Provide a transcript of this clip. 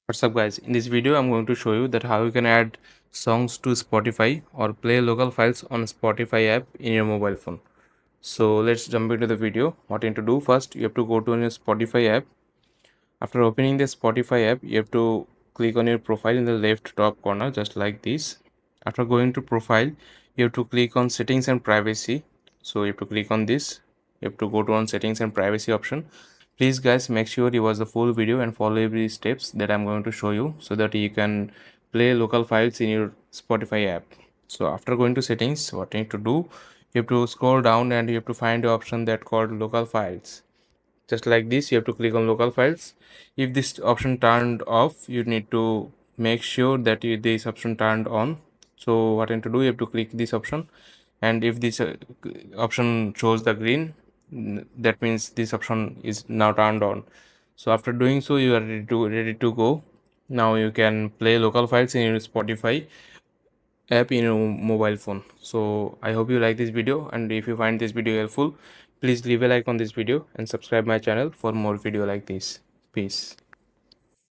What's up guys, in this video I'm going to show you that how you can add songs to Spotify or play local files on Spotify app in your mobile phone. So let's jump into the video. What you need to do, first you have to go to your Spotify app. After opening the Spotify app, you have to click on your profile in the left top corner just like this. After going to profile, you have to click on settings and privacy. So you have to click on this. You have to go to on settings and privacy option. Please guys, make sure you watch the full video and follow every steps that I'm going to show you so that you can play local files in your Spotify app. So after going to settings, what you need to do, you have to scroll down and you have to find the option that called local files. Just like this, you have to click on local files. If this option turned off, you need to make sure that this option turned on. So what I need to do, you have to click this option, and if this option shows the green, that means this option is now turned on. So after doing so, you are ready to go. Now you can play local files in your Spotify app in your mobile phone. So I hope you like this video, and if you find this video helpful, please leave a like on this video and subscribe my channel for more video like this. Peace.